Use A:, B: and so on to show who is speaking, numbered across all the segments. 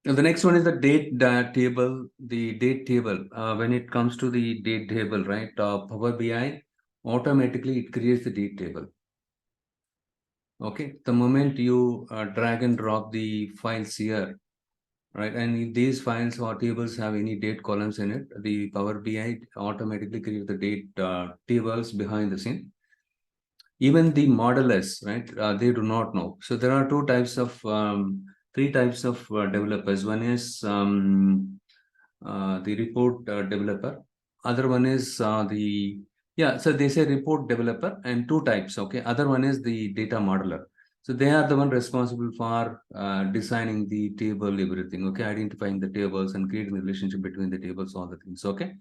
A: Now, the next one is the date table. The date table. When it comes to the date table, right? Power BI automatically it creates the date table. Okay. The moment you drag and drop the files here, right? And if these files or tables have any date columns in it, the Power BI automatically creates the date tables behind the scene. Even the modelers, right? They do not know. So there are three types of developers. One is the report developer. Other one is so they say report developer and two types. Okay. Other one is the data modeler. So they are the one responsible for designing the table, everything. Okay. Identifying the tables and creating the relationship between the tables, all the things. Okay.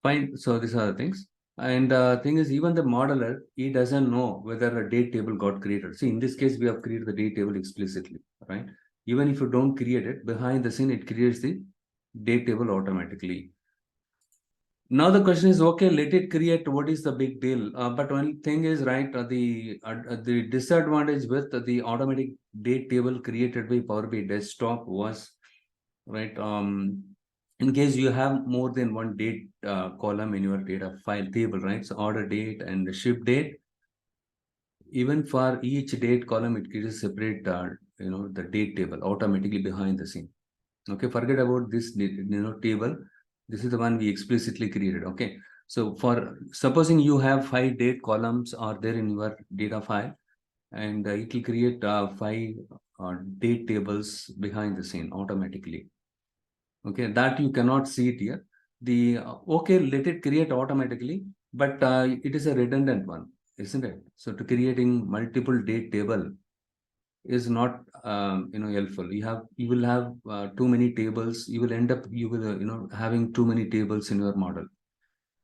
A: Fine. So these are the things. And thing is, even the modeler, he doesn't know whether a date table got created. See, in this case, we have created the date table explicitly, right? Even if you don't create it, behind the scene, it creates the date table automatically. Now the question is, okay, let it create. What is the big deal? But one thing is, right, the disadvantage with the automatic date table created by Power BI desktop was, right, in case you have more than one date column in your data file table, right? So order date and the ship date. Even for each date column, it creates separate, the date table automatically behind the scene. Okay, forget about this, table. This is the one we explicitly created. Okay, so for supposing you have 5 date columns are there in your data file, and it will create 5 date tables behind the scene automatically. Okay, that you cannot see it here. The okay, let it create automatically, but it is a redundant one, isn't it? So to creating multiple date table is not helpful. You will have too many tables. You will end up having too many tables in your model.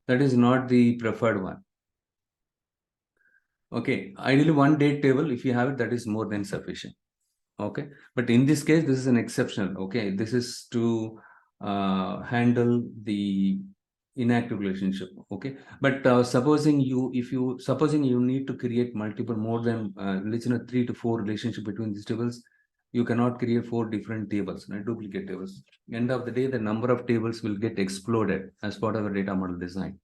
A: That is not the preferred one. Okay, ideally one date table, if you have it, that is more than sufficient. Okay, but in this case, this is an exceptional. Okay, this is to handle the inactive relationship. Okay, but supposing you need to create multiple, more than 3 to 4 relationship between these tables, you cannot create 4 different tables, right? Duplicate tables. End of the day, the number of tables will get exploded as part of a data model design.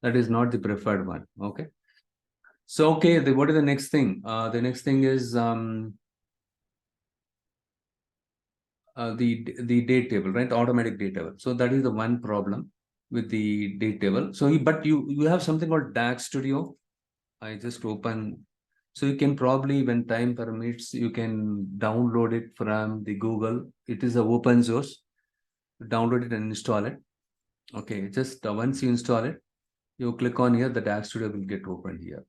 A: That is not the preferred one. Okay, so okay, what is the next thing? The next thing is the date table, right? Automatic date table. So that is the one problem with the date table. So but you have something called DAX Studio. I just open. So you can probably, when time permits, you can download it from the Google. It is a open source. Download it and install it. Okay, just once you install it, you click on here, the DAX Studio will get opened here.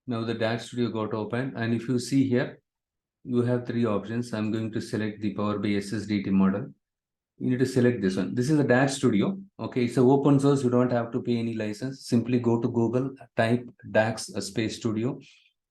A: Now the DAX Studio got open, and if you see here, you have 3 options. I'm going to select the Power BI SSDT model. You need to select this one. This is the DAX Studio. Okay, it's an open source. You don't have to pay any license. Simply go to Google, type DAX Space Studio,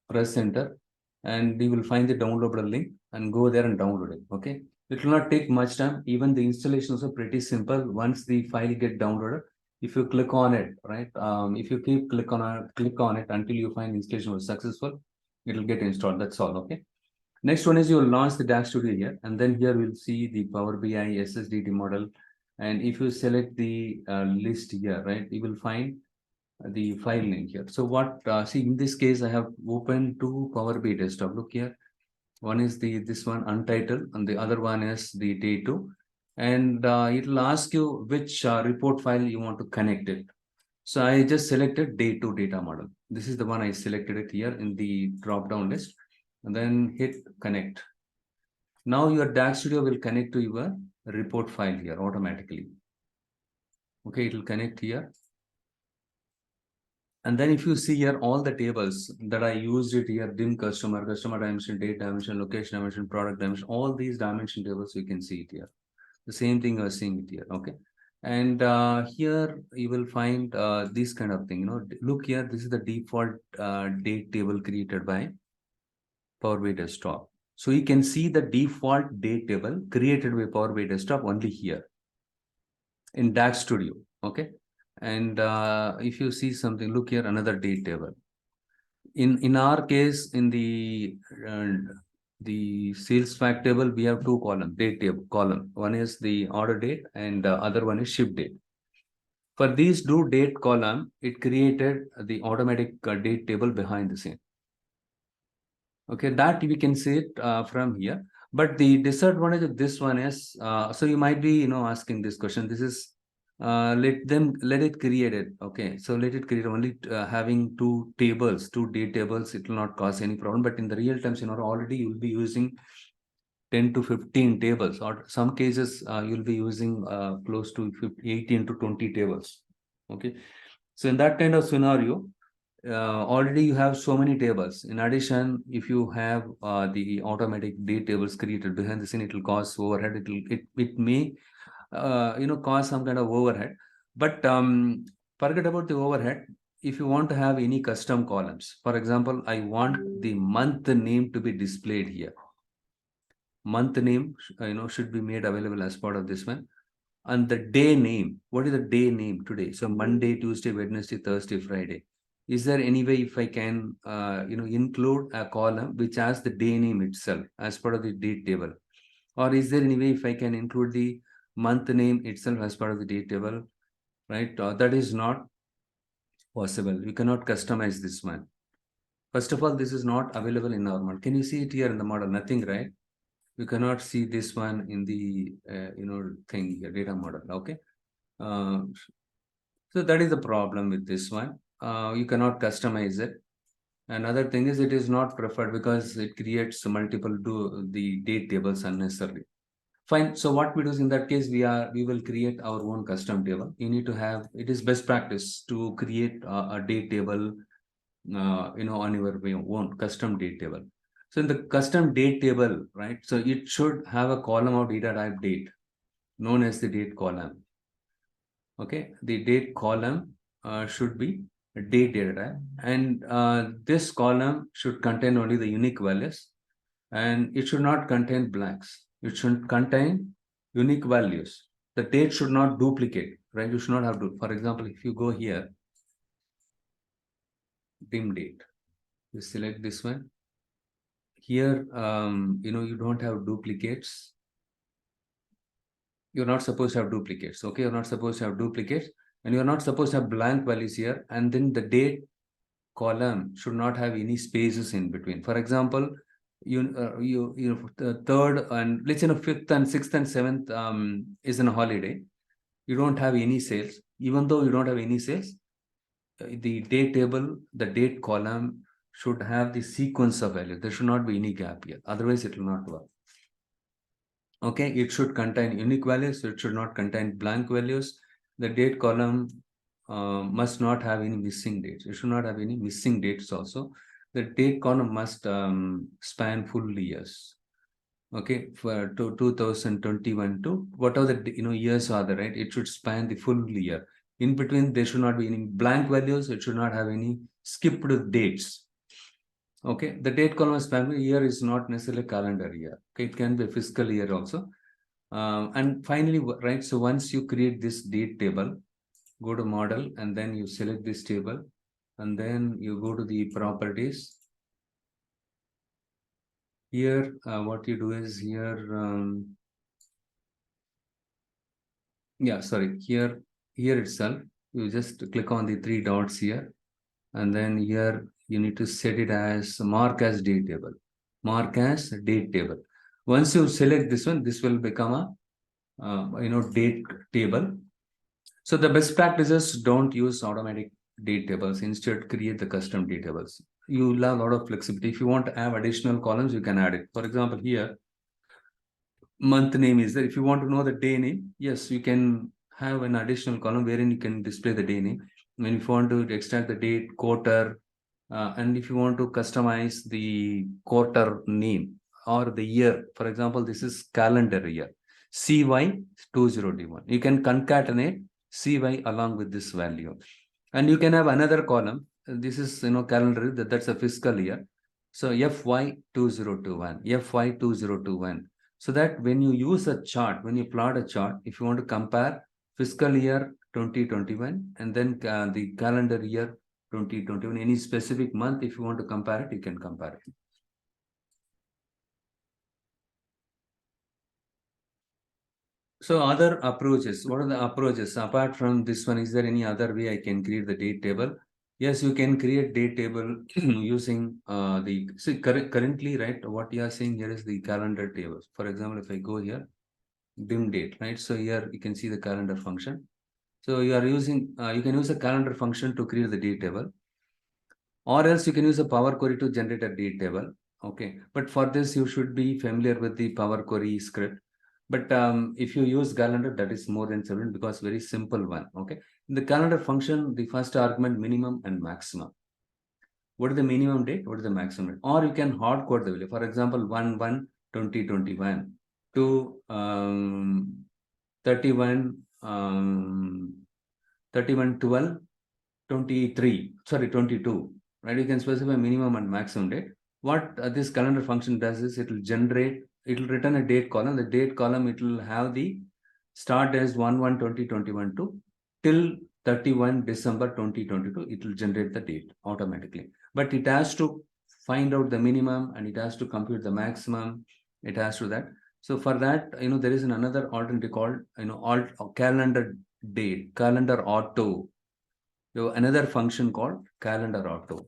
A: press enter, and you will find the downloadable link and go there and download it. Okay, it will not take much time. Even the installation is also pretty simple. Once the file get downloaded, if you click on it, right? If you click on it until you find installation was successful, it will get installed. That's all. Okay. Next one is you will launch the DAX Studio here, and then here we'll see the Power BI SSDT model. And if you select the list here, right, you will find the file name here. So see, in this case, I have opened 2 Power BI desktop. Look here. One is this one untitled, and the other one is the day 2. And it will ask you which report file you want to connect it. So I just selected day 2 data model. This is the one I selected it here in the drop down list, and then hit connect. Now your DAX Studio will connect to your report file here automatically. Okay, it will connect here. And then if you see here, all the tables that I used it here, dim customer, customer dimension, date dimension, location dimension, product dimension, all these dimension tables, you can see it here. The same thing you're seeing it here, okay? And here you will find this kind of thing, look here, this is the default date table created by Power BI Desktop. So you can see the default date table created by Power BI Desktop only here in DAX Studio, okay? And if you see something, look here, another date table. In our case, in the sales fact table, we have two columns, date table column. One is the order date and the other one is ship date. For these due date column, it created the automatic date table behind the scene. Okay, that we can see it from here. But the disadvantage of this one is, so you might be, asking this question. This is let it create it. Okay, so let it create only having two tables, two date tables. It will not cause any problem. But in the real times, already you will be using 10 to 15 tables, or some cases you'll be using close to 18 to 20 tables. Okay, so in that kind of scenario, already you have so many tables. In addition, if you have the automatic date tables created behind the scene, it will cause overhead. It may cause some kind of overhead. But forget about the overhead. If you want to have any custom columns, for example, I want the month name to be displayed here. Month name should be made available as part of this one. And the day name, what is the day name today? So Monday, Tuesday, Wednesday, Thursday, Friday. Is there any way if I can include a column which has the day name itself as part of the date table? Or is there any way if I can include the month name itself as part of the date table? Right, that is not possible. You cannot customize this one. First of all, this is not available in our model. Can you see it here in the model? Nothing, right? You cannot see this one in the thing, data model. Okay, so that is the problem with this one. You cannot customize it. Another thing is it is not preferred because it creates multiple the date tables unnecessarily. Fine. So what we do is, in that case, we will create our own custom table. You need to have, it is best practice to create a date table on your own custom date table. So in the custom date table, right, so it should have a column of data type date, known as the date column. Okay, the date column should be a date data type, and this column should contain only the unique values, and it should not contain blanks. It should contain unique values. The date should not duplicate, right? You should not have to. For example, if you go here, dim date, you select this one. Here, you don't have duplicates. You're not supposed to have duplicates. Okay, you're not supposed to have duplicates, and you're not supposed to have blank values here. And then the date column should not have any spaces in between. For example, the third and let's say fifth and sixth and seventh is in a holiday. You don't have any sales. Even though you don't have any sales, the date table, the date column should have the sequence of values. There should not be any gap here. Otherwise, it will not work. Okay, it should contain unique values. So it should not contain blank values. The date column must not have any missing dates. It should not have any missing dates also. The date column must span full years. Okay, for 2021 to whatever the years are there, right? It should span the full year. In between, there should not be any blank values. It should not have any skipped dates. Okay, the date column span year is not necessarily calendar year. Okay, it can be a fiscal year also. And finally, right, so once you create this date table, go to model and then you select this table and then you go to the properties. Here, what you do is here, here itself, you just click on the three dots here, and then here you need to set it as mark as date table. Mark as date table. Once you select this one, this will become a date table. So the best practices, don't use automatic date tables. Instead, create the custom date tables. You will have a lot of flexibility. If you want to have additional columns, you can add it. For example, here, month name is there. If you want to know the day name, yes, you can have an additional column wherein you can display the day name. when if you want to extract the date, quarter, and if you want to customize the quarter name or the year, for example, this is calendar year, CY 2021. You can concatenate CY along with this value. And you can have another column. This is, calendar, that's a fiscal year. So FY 2021, FY 2021. So that when you use a chart, when you plot a chart, if you want to compare fiscal year 2021 and then the calendar year 2021, any specific month, if you want to compare it, you can compare it. So other approaches, what are the approaches? Apart from this one, is there any other way I can create the date table? Yes, you can create date table using currently, right, what you are seeing here is the calendar table. For example, if I go here, dim date, right? So here you can see the calendar function. So you are using, you can use a calendar function to create the date table, or else you can use a Power Query to generate a date table. Okay, but for this you should be familiar with the Power Query script. But if you use calendar, that is more than 7 because very simple one. Okay, in the calendar function, the first argument minimum and maximum. What is the minimum date? What is the maximum date? Or you can hard code the value. For example, 1/1/2021 to 31 31/12/23. Sorry, 22. Right? You can specify minimum and maximum date. What this calendar function does is it will generate, it will return a date column. The date column, it will have the start as 1/1/2021 to till 31 December 2022. It will generate the date automatically. But it has to find out the minimum and it has to compute the maximum. It has to that. So for that, there is another alternative called, calendar date, calendar auto. So another function called calendar auto.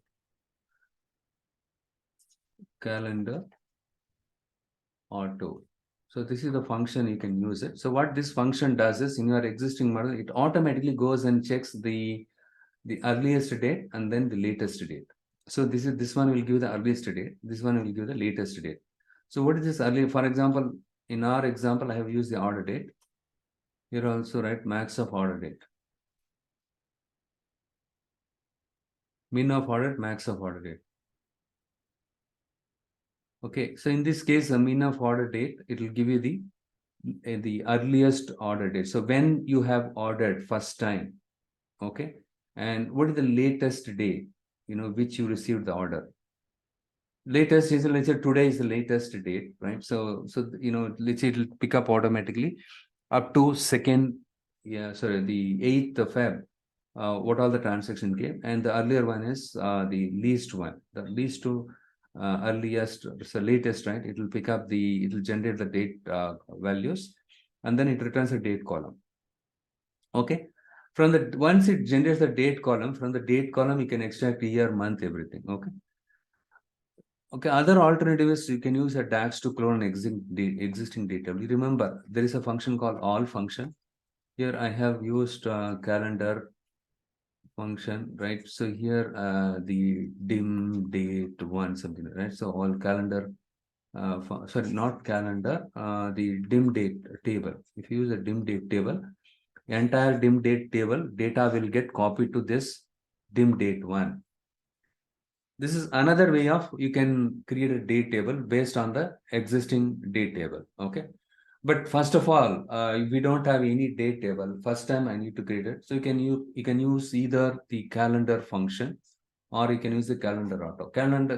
A: Calendar auto. So this is the function you can use it. So what this function does is in your existing model, it automatically goes and checks the earliest date and then the latest date. So this one will give the earliest date. This one will give the latest date. So what is this early? For example, in our example, I have used the order date. Here also write max of order date. Min of order, max of order date. Okay, so in this case, the min of order date, it will give you the earliest order date. So when you have ordered first time, okay, and what is the latest day, which you received the order. Latest is, let's say today is the latest date, right? So let's say it'll pick up automatically up to the 8th of Feb. What all the transaction came, and the earlier one is the least one, the least to earliest, so latest, right? It will pick up it will generate the date values, and then it returns a date column. Okay, once it generates the date column, from the date column you can extract year, month, everything. Okay, other alternative is you can use a DAX to clone existing data. You remember there is a function called all function. Here I have used calendar function, right? So here the dim date one something, right? So all calendar, sorry, not calendar, the dim date table. If you use a dim date table, entire dim date table data will get copied to this dim date one. This is another way of you can create a date table based on the existing date table. Okay. But first of all, if we don't have any date table, first time I need to create it. So you can use either the calendar function or you can use the calendar auto.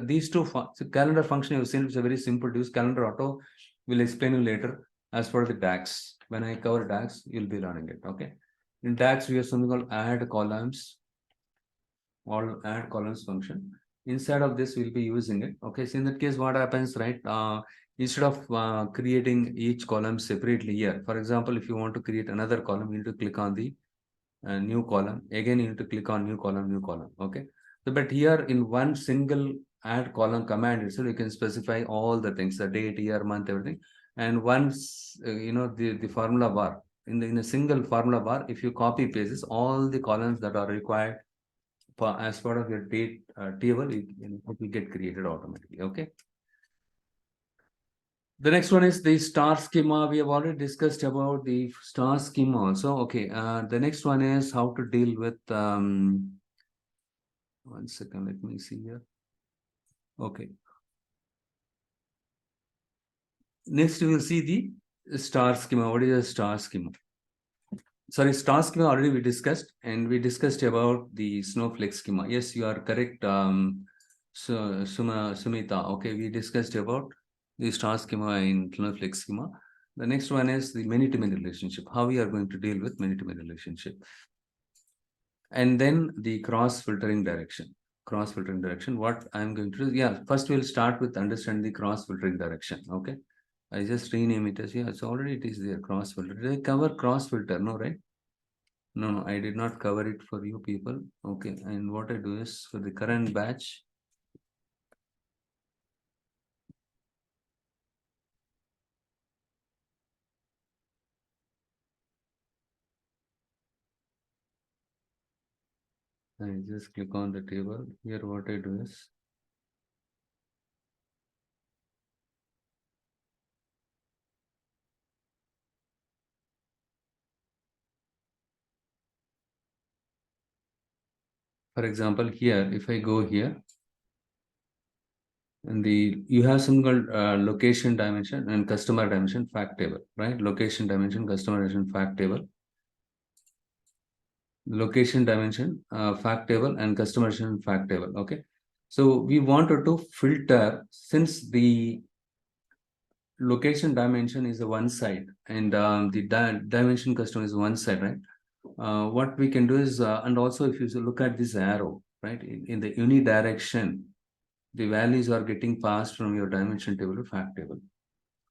A: These two calendar function you seen, it's a very simple to use. Calendar auto will explain you later. As for the DAX, when I cover DAX, you'll be learning it. Okay. In DAX, we have something called add columns or add columns function. Inside of this, we'll be using it. Okay. So in that case, what happens, right? Instead of creating each column separately here, for example, if you want to create another column, you need to click on the new column. Again, you need to click on new column. Okay. So, but here in one single add column command itself, you can specify all the things, the date, year, month, everything. And once, the formula bar, in a single formula bar, if you copy paste all the columns that are required as part of your date table, it will get created automatically. Okay. The next one is the star schema. We have already discussed about the star schema also. Okay. The next one is how to deal with, 1 second, let me see here. Okay. Next, we will see the star schema. What is a star schema? Sorry, star schema already we discussed, and we discussed about the snowflake schema. Yes, you are correct, Sumita. Okay, we discussed about the star schema in snowflake schema. The next one is the many-to-many relationship. How we are going to deal with many-to-many relationship. And then the cross-filtering direction. Cross-filtering direction. What I'm going to do, yeah, first we'll start with understand the cross-filtering direction. Okay. I just rename it as, yeah, it's already it is there, cross-filter. Did I cover cross-filter? No, right? No, I did not cover it for you people. Okay, and what I do is for the current batch, I just click on the table. Here, what I do is, for example, here, if I go here, and you have something called location dimension and customer dimension fact table, right? Location dimension, customer dimension fact table. Location dimension fact table and customer dimension fact table. Okay, so we wanted to filter, since the location dimension is the one side and the dimension customer is one side, right? What we can do is, and also if you look at this arrow, right, in the unidirection, the values are getting passed from your dimension table to fact table,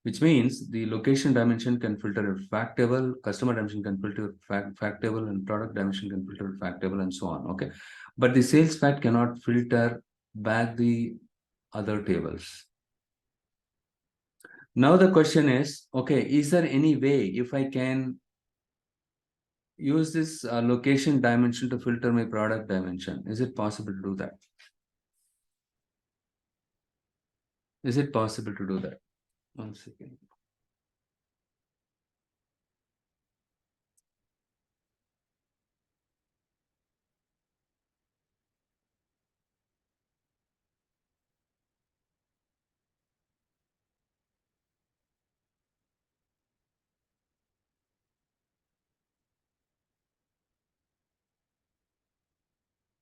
A: which means the location dimension can filter a fact table, customer dimension can filter fact table, and product dimension can filter fact table, and so on. Okay, but the sales fact cannot filter back the other tables. Now the question is, okay, is there any way if I can use this location dimension to filter my product dimension? Is it possible to do that? Is it possible to do that? 1 second.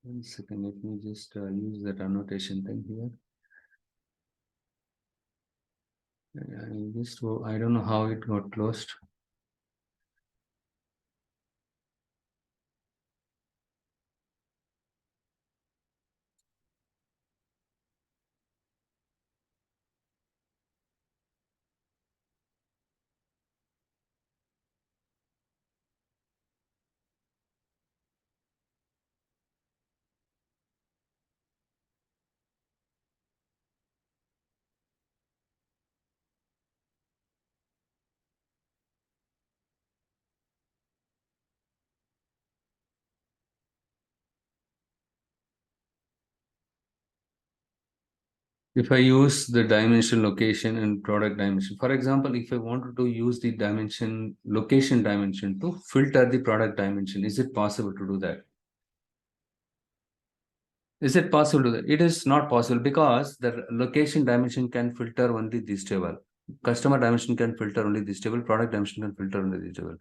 A: One second, let me just use that annotation thing here. I don't know how it got closed. If I use the dimension, location, and product dimension, for example, if I wanted to use the dimension, location dimension to filter the product dimension, is it possible to do that? Is it possible to do that? It is not possible because the location dimension can filter only this table. Customer dimension can filter only this table. Product dimension can filter only this table.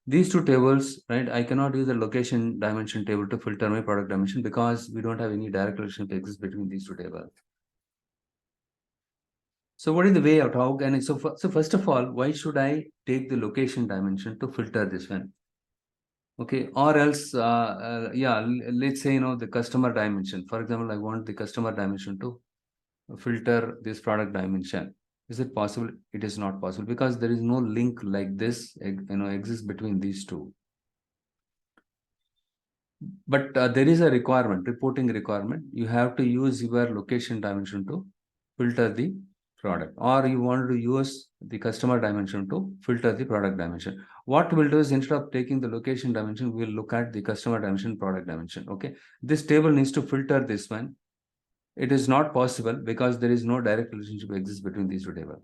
A: These two tables, right? I cannot use the location dimension table to filter my product dimension because we don't have any direct relationship exists between these two tables. So what is the way out? How can I? So first of all, why should I take the location dimension to filter this one? Okay, or else, yeah, let's say, the customer dimension. For example, I want the customer dimension to filter this product dimension. Is it possible? It is not possible because there is no link like this, exists between these two. But there is a requirement, reporting requirement. You have to use your location dimension to filter the product, or you want to use the customer dimension to filter the product dimension. What we'll do is, instead of taking the location dimension, we'll look at the customer dimension, product dimension. Okay, this table needs to filter this one. It is not possible because there is no direct relationship exists between these two tables.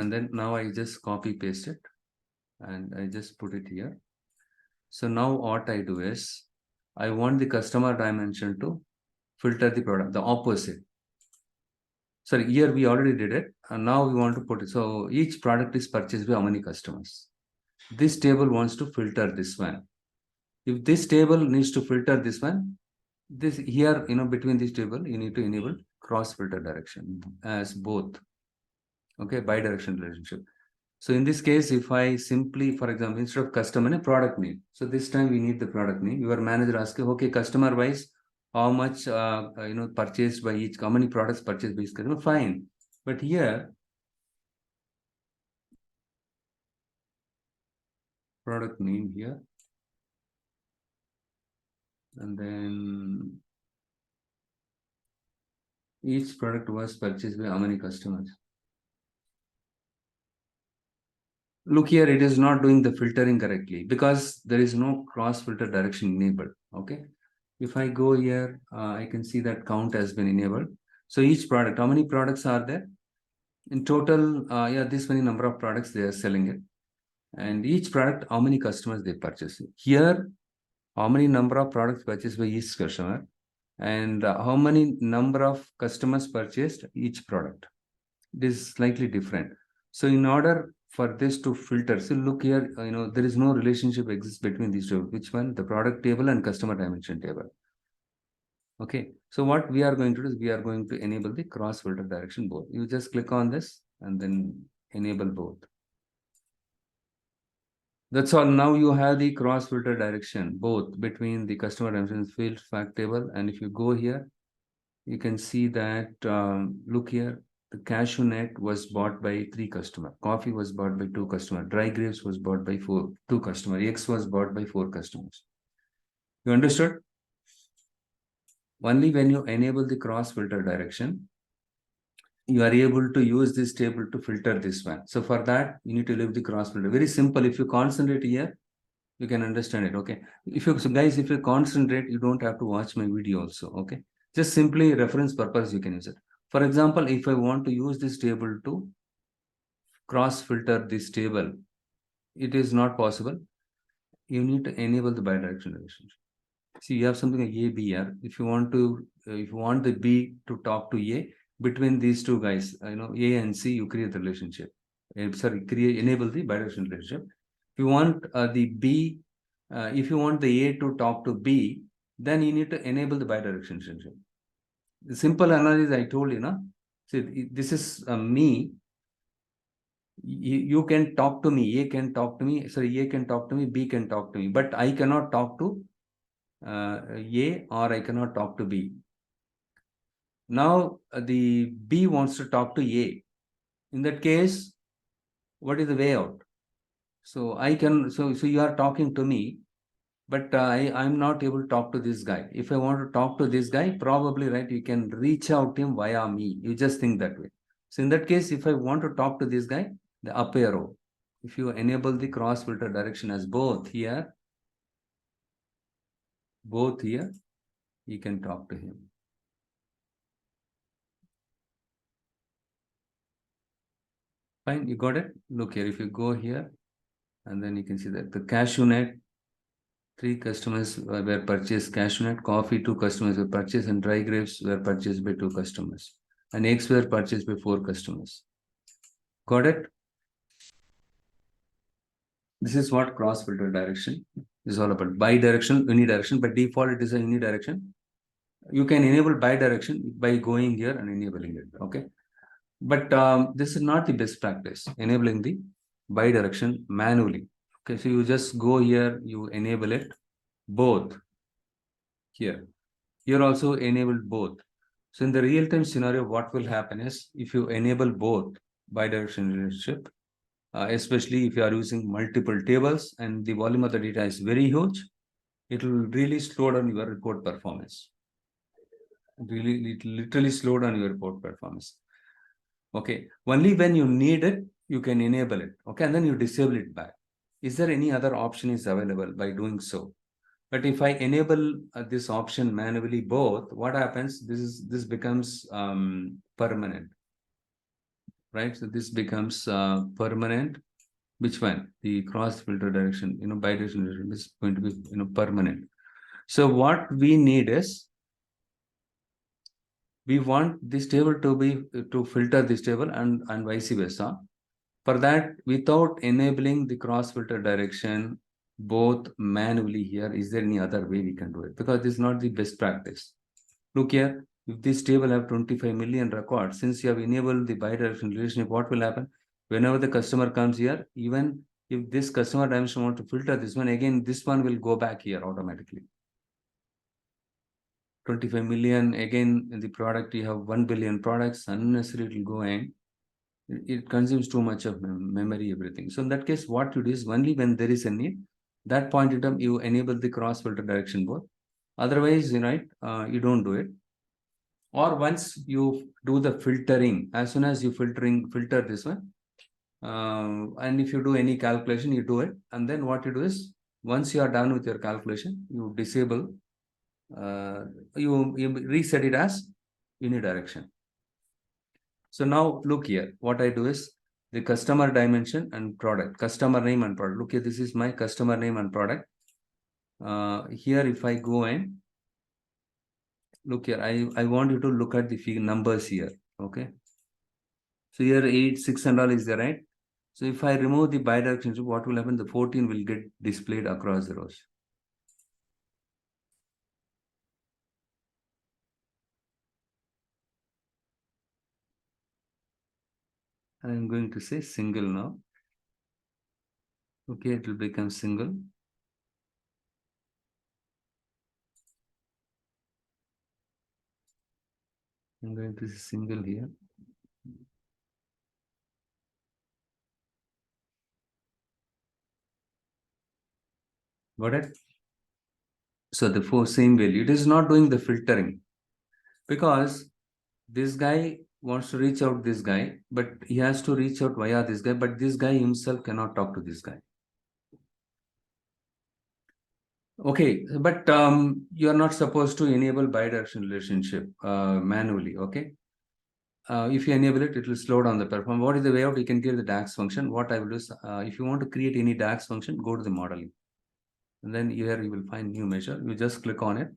A: And then now I just copy paste it and I just put it here. So now what I do is I want the customer dimension to filter the product, the opposite. Sorry, here we already did it. And now we want to put it. So each product is purchased by how many customers? This table wants to filter this one. If this table needs to filter this one, this here, between this table, you need to enable cross filter direction as both. Okay, bidirectional relationship. So in this case, if I simply, for example, instead of customer, a product name. So this time we need the product name. Your manager asks you, okay, customer wise, how much, purchased by each, how many products purchased by each customer, fine. But here, product name here. And then each product was purchased by how many customers. Look here, it is not doing the filtering correctly because there is no cross filter direction enabled. Okay. If I go here, I can see that count has been enabled. So each product, how many products are there? In total, this many number of products they are selling it. And each product, how many customers they purchase. Here, how many number of products purchased by each customer and how many number of customers purchased each product. It is slightly different. So in order for this to filter, so look here, there is no relationship exists between these two. Which one? The product table and customer dimension table. Okay. So what we are going to do is we are going to enable the cross filter direction both. You just click on this and then enable both. That's all. Now you have the cross filter direction both between the customer dimension field fact table. And if you go here, you can see that, look here, the cashew nut was bought by 3 customers. Coffee was bought by 2 customers. Dry grapes was bought by 2 customers. Eggs was bought by 4 customers. You understood? Only when you enable the cross filter direction, you are able to use this table to filter this one. So for that, you need to leave the cross filter. Very simple. If you concentrate here, you can understand it. Okay. If you concentrate, you don't have to watch my video also. Okay. Just simply reference purpose, you can use it. For example, if I want to use this table to cross filter this table, it is not possible. You need to enable the bidirectional relationship. See, you have something like A, B here. If you want the B to talk to A, between these two guys, A and C, you create the relationship. Enable the bidirectional relationship. If you want if you want the A to talk to B, then you need to enable the bidirectional relationship. The simple analysis I told you, see, this is me. You can talk to me. A can talk to me. Sorry, A can talk to me. B can talk to me. But I cannot talk to A or I cannot talk to B. Now the B wants to talk to A. In that case, what is the way out? So I can. So you are talking to me, but I'm not able to talk to this guy. If I want to talk to this guy, probably right, you can reach out him via me. You just think that way. So in that case, if I want to talk to this guy, the up arrow. If you enable the cross filter direction as both here, you can talk to him. Fine, you got it? Look here, if you go here, and then you can see that the cashew nut, 3 customers were purchased cashew nut, coffee, 2 customers were purchased, and dry grapes were purchased by 2 customers. And eggs were purchased by 4 customers. Got it? This is what cross filter direction is all about. Bi-direction, unidirection. By default, it is a unidirection. You can enable bi-direction by going here and enabling it. Okay. But this is not the best practice, enabling the bi-direction manually. Okay. So you just go here, you enable it both here. You're also enabled both. So in the real-time scenario, what will happen is if you enable both bi-directional relationship, especially if you are using multiple tables and the volume of the data is very huge, it will really slow down your report performance. It literally slow down your report performance. Okay. Only when you need it, you can enable it. Okay. And then you disable it back. Is there any other option is available by doing so? But if I enable this option manually both, what happens? This becomes permanent. right? So this becomes permanent. Which one? The cross filter direction, bidirectional direction is going to be, permanent. So what we need is, we want this table to be, to filter this table and vice versa. For that, without enabling the cross filter direction, both manually here, is there any other way we can do it? Because this is not the best practice. Look here, if this table have 25 million records, since you have enabled the bidirectional relationship, what will happen? Whenever the customer comes here, even if this customer dimension want to filter this one, again, this one will go back here automatically. 25 million, again, in the product, you have 1 billion products, unnecessarily it will go and it consumes too much of memory, everything. So in that case, what you do is, only when there is a need, that point in time, you enable the cross filter direction both. Otherwise, you don't do it. Or once you do the filtering, as soon as you filter this one, and if you do any calculation, you do it. And then what you do is, once you are done with your calculation, you disable, you reset it as unidirection. So now look here, what I do is, the customer dimension and product, customer name and product. Look here, this is my customer name and product. Here, if I go and look here, I want you to look at the numbers here. Okay. So here 8, 6 and all is there, right? So if I remove the bidirectional, what will happen? The 14 will get displayed across the rows. I'm going to say single now. Okay, it will become single. I'm going to say single here. Got it? So the same value, it is not doing the filtering, because this guy wants to reach out this guy, but he has to reach out via this guy, but this guy himself cannot talk to this guy. Okay, but you are not supposed to enable bidirectional relationship manually. Okay, if you enable it, it will slow down the performance. What is the way out? You can give the DAX function. What I will do is, if you want to create any DAX function, go to the modeling, and then here you will find new measure. You just click on it.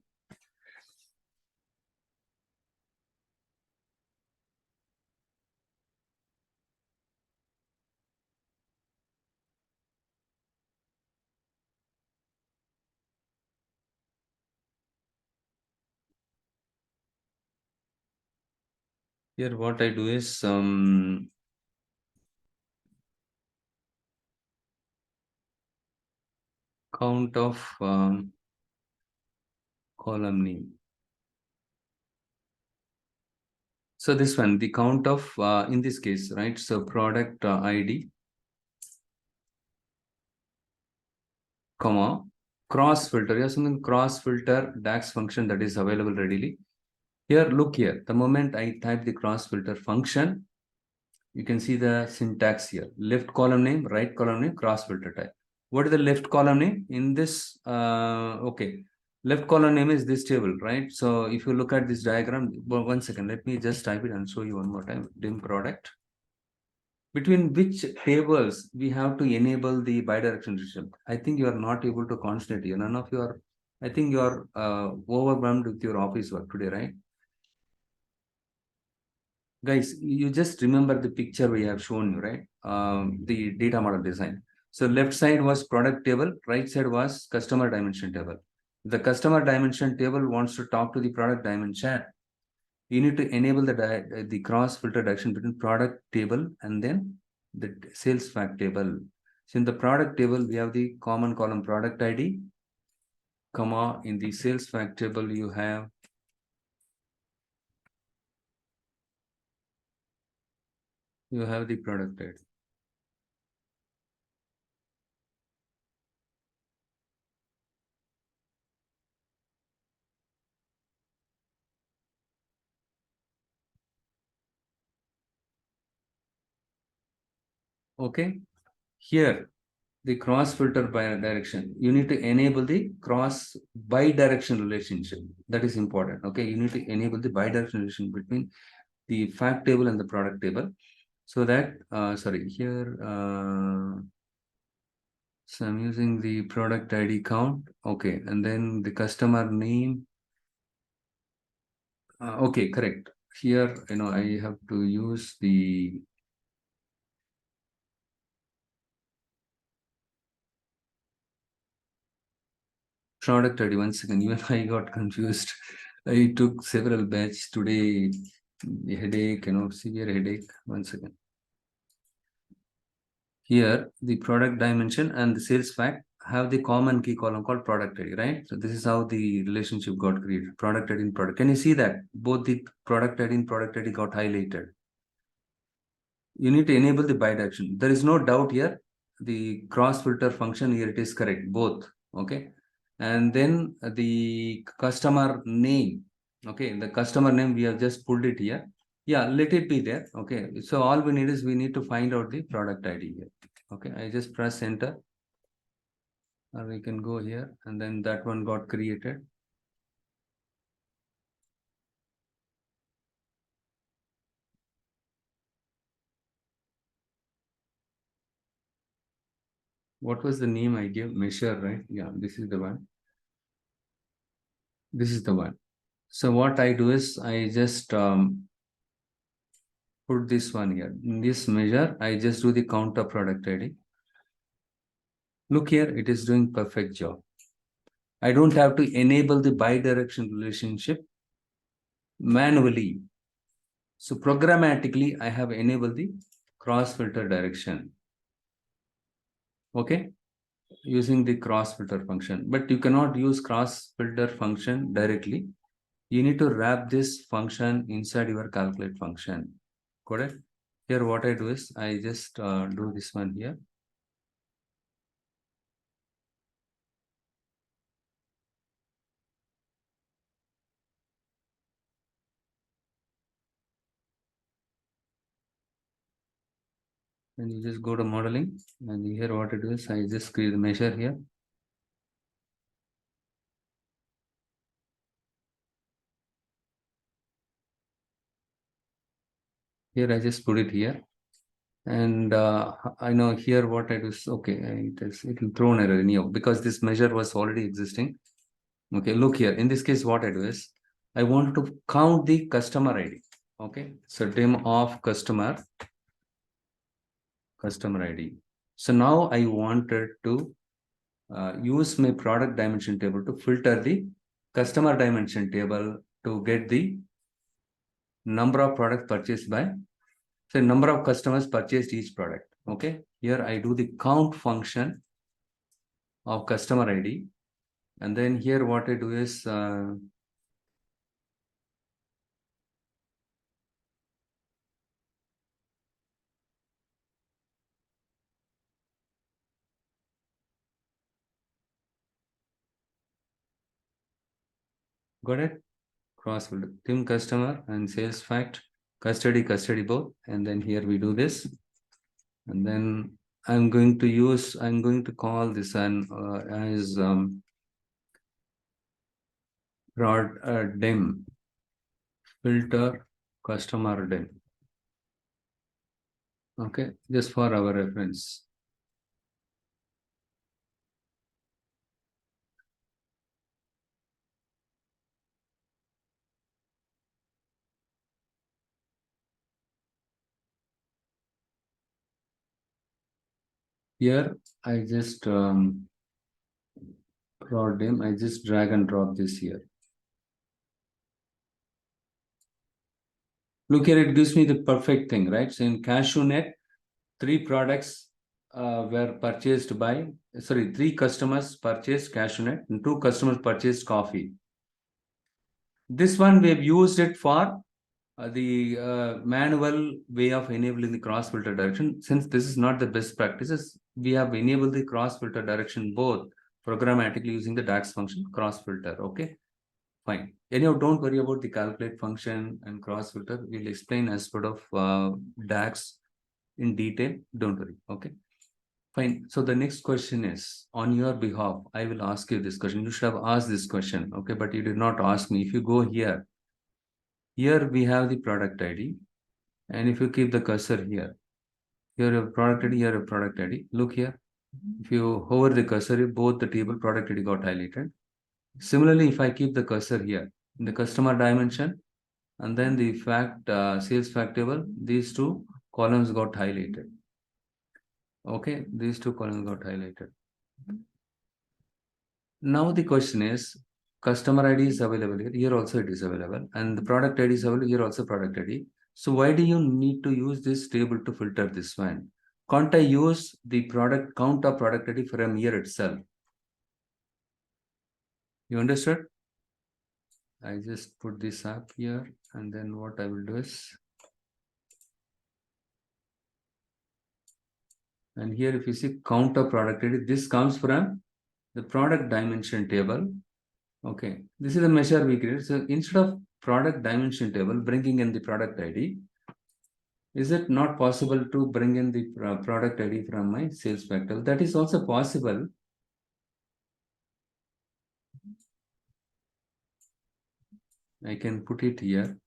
A: Here, what I do is, count of column name. So this one, the count of, in this case, right? So product ID, comma, cross filter. Yes, something cross filter DAX function that is available readily. Here, look here. The moment I type the cross filter function, you can see the syntax here. Left column name, right column name, cross filter type. What is the left column name in this? Okay, left column name is this table, right? So if you look at this diagram, one second, let me just type it and show you one more time. Dim product. Between which tables we have to enable the bidirectional relationship? I think you are not able to concentrate here. None of you are, I think you are overwhelmed with your office work today, right? Guys, you just remember the picture we have shown you, right? The data model design. So left side was product table, right side was customer dimension table. The customer dimension table wants to talk to the product dimension. You need to enable the cross filter direction between product table and then the sales fact table. So in the product table, we have the common column product ID, comma, in the sales fact table, you have the product ID. Okay. Here, the cross filter by direction, you need to enable the cross bi-direction relationship. That is important. Okay, you need to enable the bi-direction relation between the fact table and the product table. So that, sorry, here, so I'm using the product ID count. Okay. And then the customer name. Okay, correct. Here, I have to use the product ID. Once again, even I got confused. I took several batch today. The headache, severe headache. Once again. Here, the product dimension and the sales fact have the common key column called product ID, right? So this is how the relationship got created. Product ID and product. Can you see that? Both the product ID and product ID got highlighted. You need to enable the bidirectional. There is no doubt here. The cross filter function here, it is correct, both. Okay. And then the customer name. Okay. The customer name, we have just pulled it here. Yeah, let it be there. Okay. So all we need is we need to find out the product ID here. Okay. I just press enter. Or we can go here and then that one got created. What was the name I gave? Measure, right? Yeah, this is the one. This is the one. So what I do is I just put this one here. In this measure, I just do the count of product ID. Look here, it is doing perfect job. I don't have to enable the bidirectional relationship manually. So programmatically, I have enabled the cross filter direction. Okay, using the cross filter function. But you cannot use cross filter function directly. You need to wrap this function inside your calculate function. Correct? Here, what I do is I just do this one here. And you just go to modeling and here what it is, I just create the measure here. Here I just put it here. And I know here what I do is, okay, it will throw an error anyhow because this measure was already existing. Okay, look here. In this case, what I do is I want to count the customer ID. Okay, so dim of customer ID. So now I wanted to use my product dimension table to filter the customer dimension table to get the number of products purchased by, so number of customers purchased each product. Okay, here I do the count function of customer ID, and then here what I do is got it, cross filter dim customer and sales fact custody both, and then here we do this, and then I'm going to call this one as dim filter customer dim. Okay, just for our reference. Here I just plot them. I just drag and drop this here. Look here, it gives me the perfect thing, right? So in CashewNet, 3 products were purchased by, sorry, 3 customers purchased CashewNet and 2 customers purchased coffee. This one we have used it for the manual way of enabling the cross filter direction. Since this is not the best practices, we have enabled the cross filter direction both programmatically using the DAX function cross filter. Okay, fine. Anyhow, don't worry about the calculate function and cross filter. We'll explain as part of DAX in detail. Don't worry. Okay, fine. So the next question is on your behalf. I will ask you this question. You should have asked this question. Okay, but you did not ask me. If you go here, we have the product ID. And if you keep the cursor here, here a product ID, here a product ID. Look here. If you hover the cursor, both the table product ID got highlighted. Similarly, if I keep the cursor here in the customer dimension and then the sales fact table, these two columns got highlighted. Okay, these two columns got highlighted. Now the question is, customer ID is available here. Here also it is available, and the product ID is available here also product ID. So why do you need to use this table to filter this one? Can't I use the product count of product ID from here itself? You understood? I just put this up here, and then what I will do is, and here if you see count of product ID, this comes from the product dimension table. Okay, this is the measure we create. So instead of product dimension table bringing in the product ID, is it not possible to bring in the product ID from my sales factor? That is also possible. I can put it here.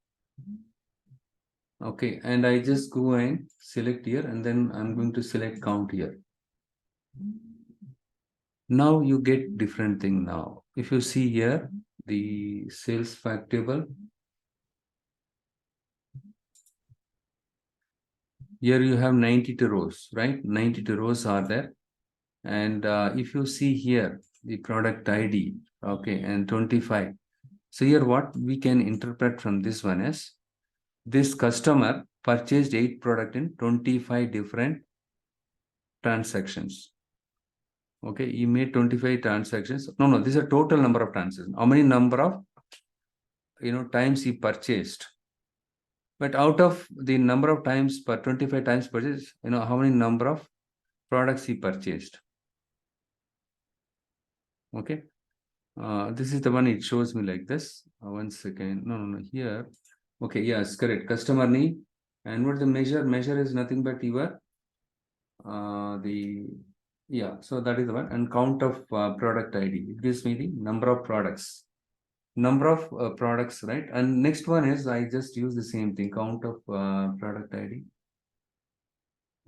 A: Okay, and I just go and select here, and then I'm going to select count here. Now you get different thing now. If you see here, the sales fact table, here you have 92 rows, right? 92 rows are there. And if you see here, the product ID, okay, and 25. So here what we can interpret from this one is, this customer purchased 8 product in 25 different transactions. Okay, he made 25 transactions. No, this is a total number of transactions. How many number of times he purchased? But out of the number of times per 25 times purchased, how many number of products he purchased? Okay, this is the one. It shows me like this. One second. No. Here. Okay, yes, correct. Customer name. And what the measure? Measure is nothing but your so that is the one. And count of product ID. It gives me the number of products. Number of products, right? And next one is, I just use the same thing. Count of product ID.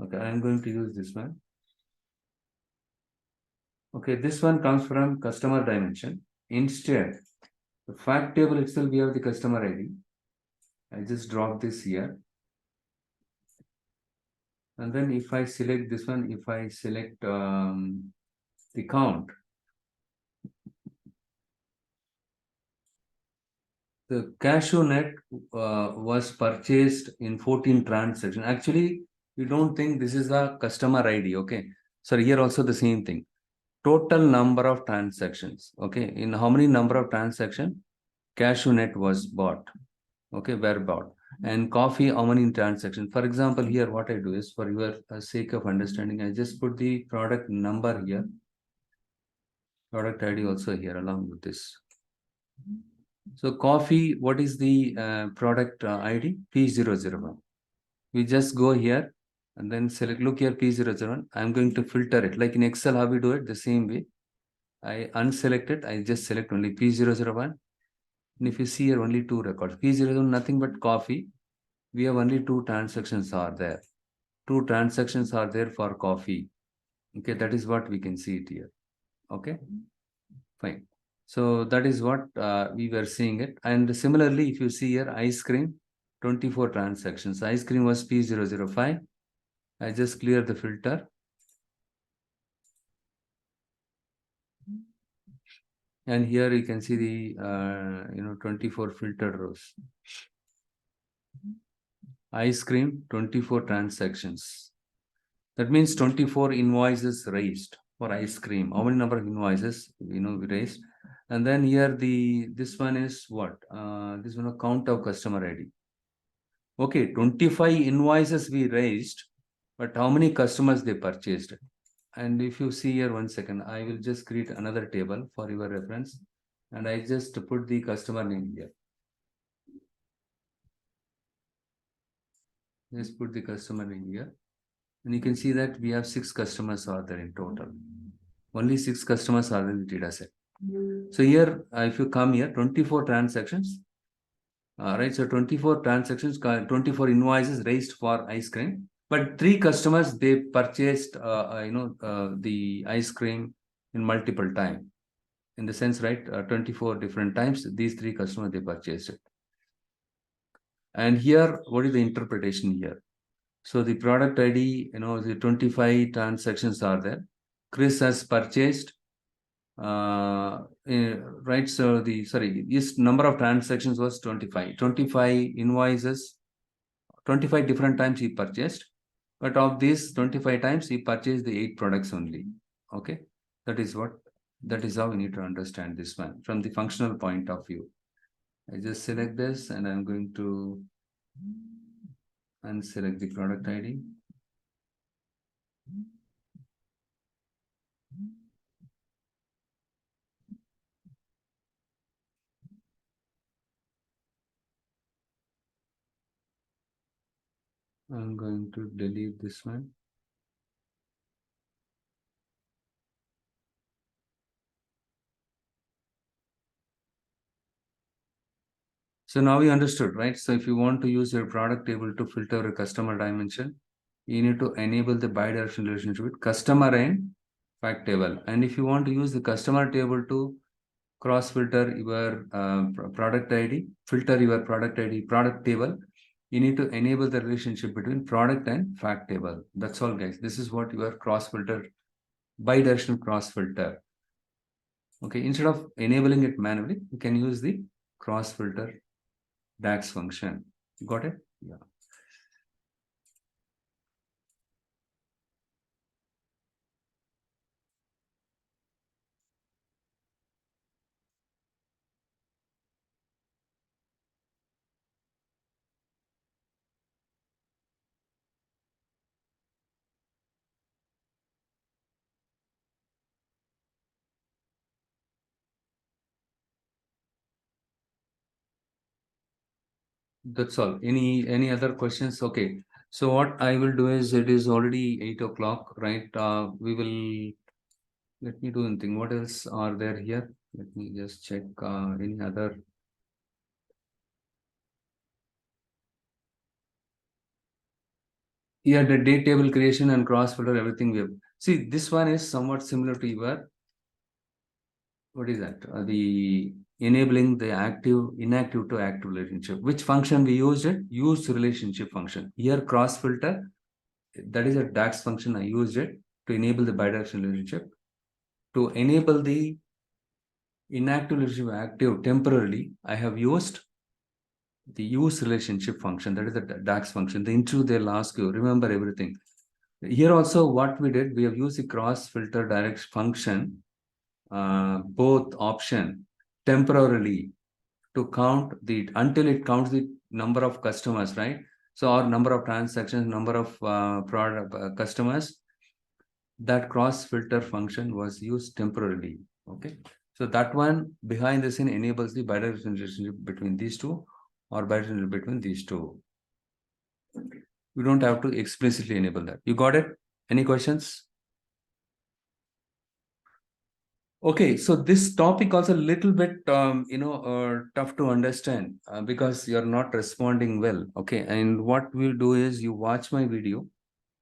A: Okay, I'm going to use this one. Okay, this one comes from customer dimension. Instead, the fact table itself, we have the customer ID. I just drop this here. And then if I select this one, if I select the count, the cashew nut was purchased in 14 transactions. Actually, you don't think this is a customer ID, okay? So here also the same thing. Total number of transactions, okay? In how many number of transactions cashew nut was bought, okay, were bought. And coffee, how many transactions? For example, here what I do is, for your sake of understanding, I just put the product number here. Product ID also here along with this. So coffee, what is the product ID? P001. We just go here and then select, look here, P001. I'm going to filter it. Like in Excel, how we do it? The same way. I unselect it. I just select only P001. And if you see here, only 2 records. P001, nothing but coffee. We have only 2 transactions are there. 2 transactions are there for coffee. Okay, that is what we can see it here. Okay, fine. So that is what we were seeing it. And similarly, if you see here, ice cream, 24 transactions. Ice cream was P005. I just clear the filter. And here you can see the 24 filtered rows. Ice cream, 24 transactions. That means 24 invoices raised for ice cream. How many number of invoices we raised? And then here this one is what? This one a count of customer ID. Okay, 25 invoices we raised, but how many customers they purchased? And if you see here, 1 second, I will just create another table for your reference. And I just put the customer name here. Just put the customer name here. And you can see that we have 6 customers are there in total. Only 6 customers are in the data set. So here, if you come here, 24 transactions, right? So 24 transactions, 24 invoices raised for ice cream, but 3 customers, they purchased, the ice cream in multiple time. In the sense, right, 24 different times, these 3 customers, they purchased it. And here, what is the interpretation here? So the product ID, the 25 transactions are there. Chris has purchased, right? So this number of transactions was 25. 25 invoices, 25 different times he purchased. But of these 25 times, he purchased the 8 products only. Okay. That is how we need to understand this one from the functional point of view. I just select this and I'm going to unselect the product ID. I'm going to delete this one. So now we understood, right? So if you want to use your product table to filter a customer dimension, you need to enable the bidirectional relationship with customer and fact table. And if you want to use the customer table to cross filter your product ID, filter your product ID, product table, you need to enable the relationship between product and fact table. That's all, guys. This is what your cross filter, bidirectional cross filter. Okay, instead of enabling it manually, you can use the cross filter DAX function. Got it? Yeah. That's all. Any other questions? Okay. So what I will do is, it is already 8 o'clock, right? We will, let me do one thing. What else are there here? Let me just check any other. Yeah, the date table creation and cross filter, everything we have. See, this one is somewhat similar to your, what is that? The enabling the active, inactive to active relationship. Which function we used it? Use relationship function. Here, cross filter, that is a DAX function. I used it to enable the bidirectional relationship. To enable the inactive relationship active temporarily, I have used the use relationship function. That is the DAX function. The interview, they'll ask you, remember everything. Here also, what we did, we have used the cross filter direct function, both option temporarily to count the, until it counts the number of customers, right? So our number of transactions, number of product customers, that cross filter function was used temporarily. Okay. So that one behind the scene enables the bidirectional relationship between these two, or bidirectional between these two. We don't have to explicitly enable that. You got it? Any questions? Okay, so this topic also a little bit, tough to understand because you're not responding well. Okay, and what we'll do is, you watch my video,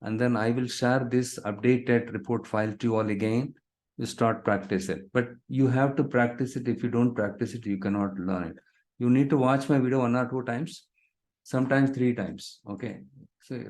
A: and then I will share this updated report file to you all again. You start practice it, but you have to practice it. If you don't practice it, you cannot learn it. You need to watch my video 1 or 2 times, sometimes 3 times. Okay, so